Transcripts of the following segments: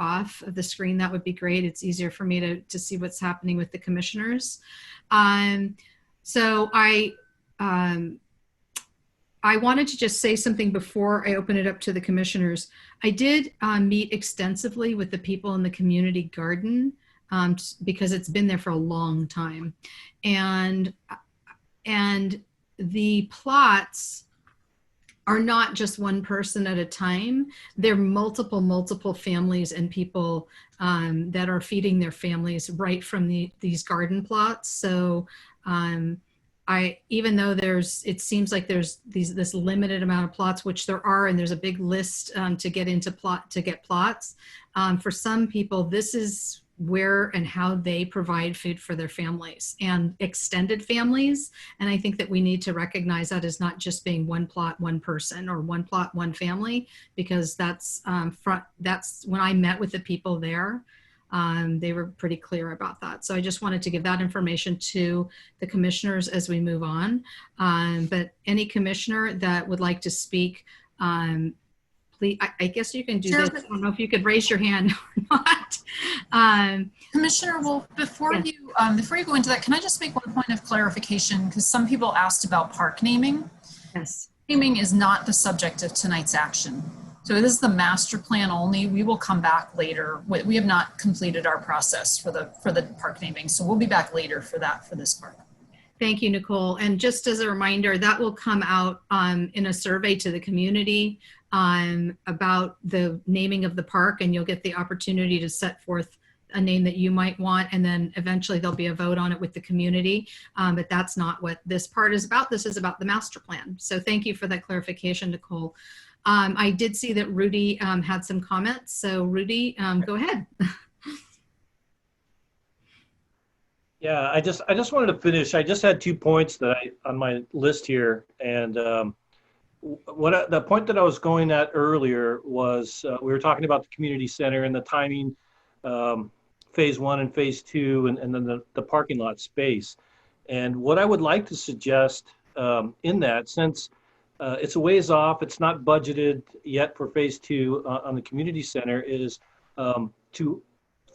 off of the screen, that would be great. It's easier for me to see what's happening with the commissioners. So I wanted to just say something before I open it up to the commissioners. I did meet extensively with the people in the community garden because it's been there for a long time. And the plots are not just one person at a time. They're multiple families and people that are feeding their families right from these garden plots. So even though it seems like there's this limited amount of plots, which there are, and there's a big list to get plots. For some people, this is where and how they provide food for their families and extended families. And I think that we need to recognize that as not just being one plot, one person, or one plot, one family, because that's when I met with the people there. They were pretty clear about that. So I just wanted to give that information to the commissioners as we move on. But any commissioner that would like to speak, please, I guess you can do this. I don't know if you could raise your hand or not. Commissioner Wolf, before you go into that, can I just make one point of clarification? Because some people asked about park naming. Yes. Naming is not the subject of tonight's action. So this is the master plan only. We will come back later. We have not completed our process for the park naming. So we'll be back later for this part. Thank you, Nicole. And just as a reminder, that will come out in a survey to the community about the naming of the park, and you'll get the opportunity to set forth a name that you might want, and then eventually there'll be a vote on it with the community. But that's not what this part is about. This is about the master plan. So thank you for that clarification, Nicole. I did see that Rudy had some comments. So Rudy, go ahead. Yeah, I just wanted to finish. I just had 2 points that on my list here, and the point that I was going at earlier was we were talking about the community center and the timing, phase 1 and phase 2, and then the parking lot space. And what I would like to suggest in that, since it's a ways off, it's not budgeted yet for phase 2 on the community center, is to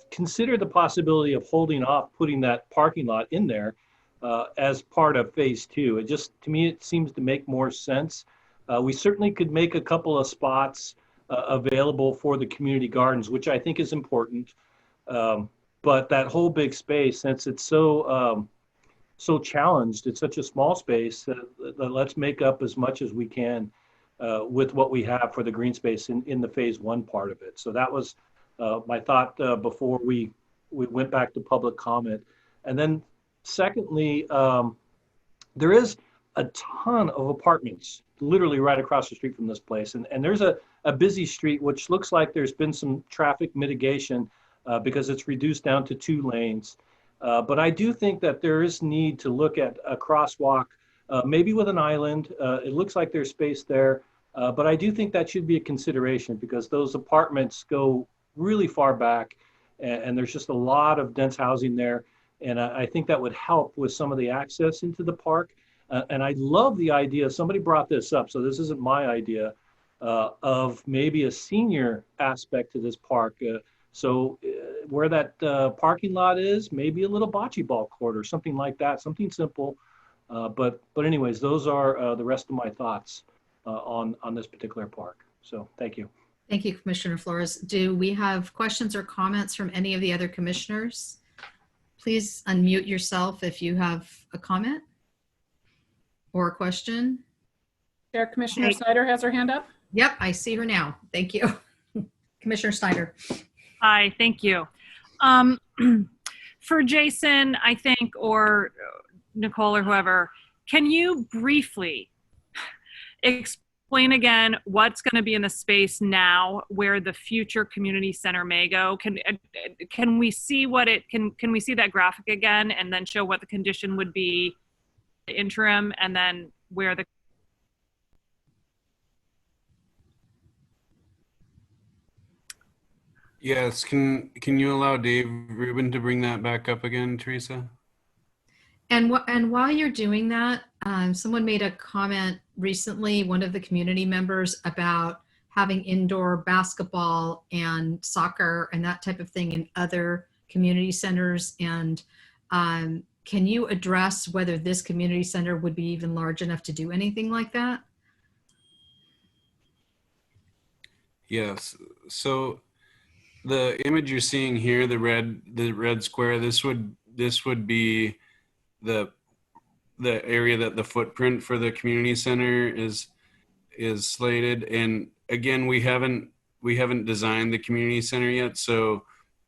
consider the possibility of holding off putting that parking lot in there as part of phase 2. It just, to me, it seems to make more sense. We certainly could make a couple of spots available for the community gardens, which I think is important. But that whole big space, since it's so challenged, it's such a small space, let's make up as much as we can with what we have for the green space in the phase 1 part of it. So that was my thought before we went back to public comment. And then secondly, there is a ton of apartments literally right across the street from this place. And there's a busy street, which looks like there's been some traffic mitigation because it's reduced down to 2 lanes. But I do think that there is need to look at a crosswalk, maybe with an island. It looks like there's space there, but I do think that should be a consideration because those apartments go really far back, and there's just a lot of dense housing there. And I think that would help with some of the access into the park. And I love the idea, somebody brought this up, so this isn't my idea, of maybe a senior aspect to this park. So where that parking lot is, maybe a little bocce ball court or something like that, something simple. But anyways, those are the rest of my thoughts on this particular park. So thank you. Thank you, Commissioner Flores. Do we have questions or comments from any of the other commissioners? Please unmute yourself if you have a comment or a question. Chair, Commissioner Snider has her hand up. Yep, I see her now. Thank you. Commissioner Snider. Hi, thank you. For Jason, I think, or Nicole or whoever, can you briefly explain again what's going to be in the space now where the future community center may go? Can we see what can we see that graphic again and then show what the condition would be interim and then where the Yes, can you allow Dave Rubin to bring that back up again, Teresa? And while you're doing that, someone made a comment recently, one of the community members, about having indoor basketball and soccer and that type of thing in other community centers. And can you address whether this community center would be even large enough to do anything like that? Yes. So the image you're seeing here, the red square, this would be the area that the footprint for the community center is slated. And again, we haven't designed the community center yet, so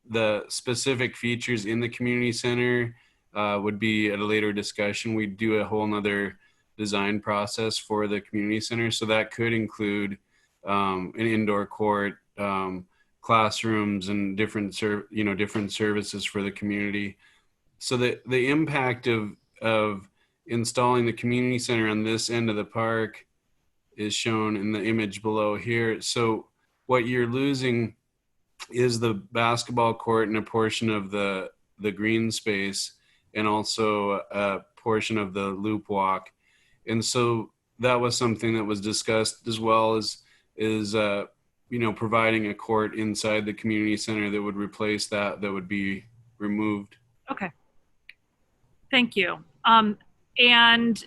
the specific features in the community center would be at a later discussion. We do a whole nother design process for the community center, so that could include an indoor court, classrooms, and different services for the community. So the impact of installing the community center on this end of the park is shown in the image below here. So what you're losing is the basketball court and a portion of the green space, and also a portion of the loop walk. And so that was something that was discussed, as well as providing a court inside the community center that would replace that would be removed. Okay. Thank you. And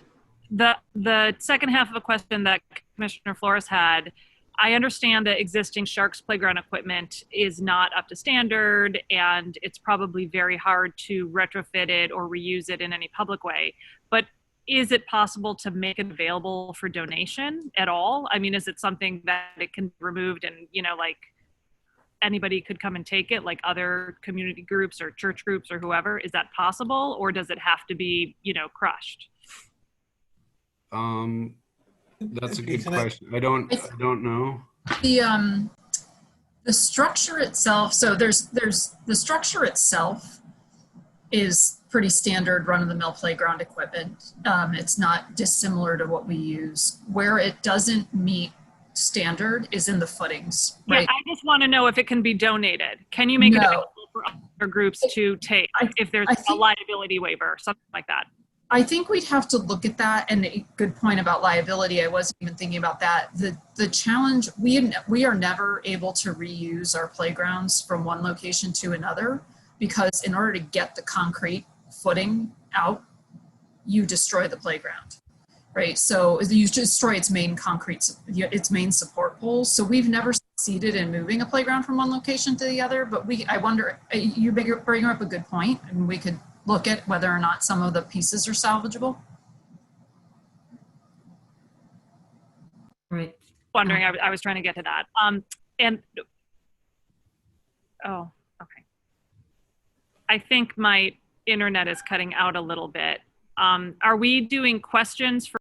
the second half of a question that Commissioner Flores had, I understand that existing Sharks playground equipment is not up to standard, and it's probably very hard to retrofit it or reuse it in any public way. But is it possible to make it available for donation at all? I mean, is it something that it can be removed and, like anybody could come and take it, like other community groups or church groups or whoever? Is that possible, or does it have to be, crushed? That's a good question. I don't know. The structure itself, so there's the structure itself is pretty standard run-of-the-mill playground equipment. It's not dissimilar to what we use. Where it doesn't meet standard is in the footings, right? Yeah, I just want to know if it can be donated. Can you make it available for other groups to take if there's a liability waiver, something like that? I think we'd have to look at that, and a good point about liability. I wasn't even thinking about that. The challenge, we are never able to reuse our playgrounds from one location to another, because in order to get the concrete footing out, you destroy the playground, right? So you destroy its main its main support poles. So we've never succeeded in moving a playground from one location to the other, but I wonder, you bring up a good point, and we could look at whether or not some of the pieces are salvageable. Right. Wondering, I was trying to get to that. Okay. I think my internet is cutting out a little bit. Are we doing questions for